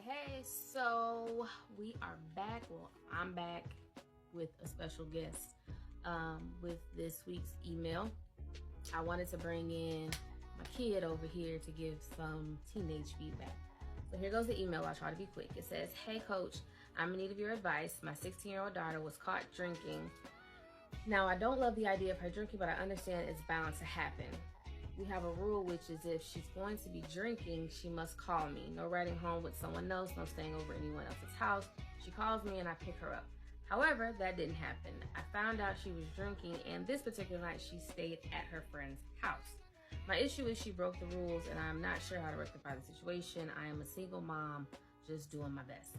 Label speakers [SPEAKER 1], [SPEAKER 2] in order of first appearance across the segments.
[SPEAKER 1] Hey, so we are back. Well, I'm back with a special guest with this week's email. I wanted to bring in my kid over here to give some teenage feedback. So here goes the email. I'll try to be quick. It says, "Hey coach, I'm in need of your advice. My 16-year-old daughter was caught drinking. Now, I don't love the idea of her drinking, but I understand it's bound to happen. We have a rule, which is if she's going to be drinking, she must call me. No riding home with someone else, no staying over anyone else's house. She calls me and I pick her up. However, that didn't happen. I found out she was drinking, and this particular night she stayed at her friend's house. My issue is she broke the rules, and I'm not sure how to rectify the situation. I am a single mom, just doing my best."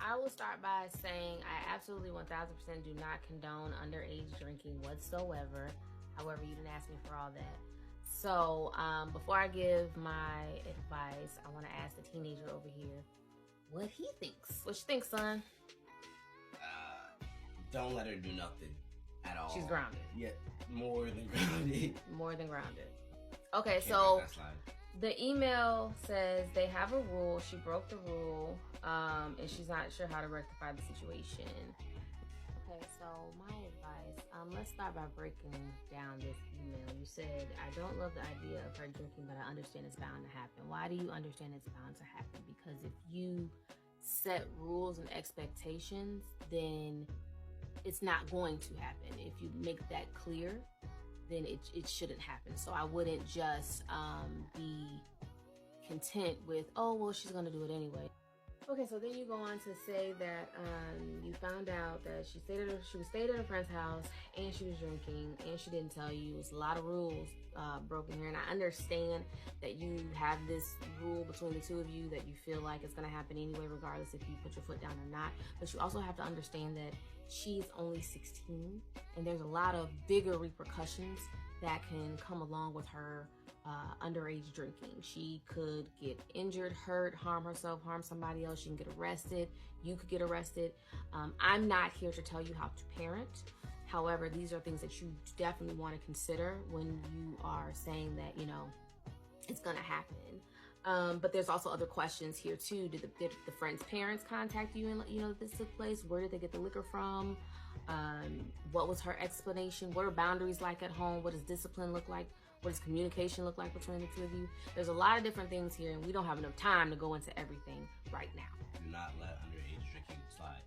[SPEAKER 1] I will start by saying I absolutely 1000% do not condone underage drinking whatsoever. However, you didn't ask me for all that. So before I give my advice, I want to ask the teenager over here what he thinks. What you think, son?
[SPEAKER 2] Don't let her do nothing at all.
[SPEAKER 1] She's grounded.
[SPEAKER 2] Yeah, more than grounded.
[SPEAKER 1] More than grounded. Okay, so the email says they have a rule. She broke the rule, and she's not sure how to rectify the situation. Okay, so my advice, let's start by breaking down this email. You said, I don't love the idea of her drinking, but I understand it's bound to happen. Why do you understand it's bound to happen? Because if you set rules and expectations, then it's not going to happen. If you make that clear, then it shouldn't happen. So I wouldn't just be content with, oh, well, she's gonna do it anyway. Okay, so then you go on to say that you found out that she stayed at her friend's house and she was drinking and she didn't tell you. It's a lot of rules broken here, and I understand that you have this rule between the two of you that you feel like it's gonna happen anyway, regardless if you put your foot down or not. But you also have to understand that she's only 16, and there's a lot of bigger repercussions that can come along with her underage drinking. She could get injured, hurt, harm herself, harm somebody else. She can get arrested. You could get arrested. I'm not here to tell you how to parent. However, these are things that you definitely want to consider when you are saying that, you know, it's gonna happen. But there's also other questions here too. Did the friend's parents contact you and let you know that this took place? Where did they get the liquor from? What was her explanation? What are boundaries like at home? What does discipline look like? What does communication look like between the two of you? There's a lot of different things here, and we don't have enough time to go into everything right now.
[SPEAKER 2] Do not let underage drinking slide.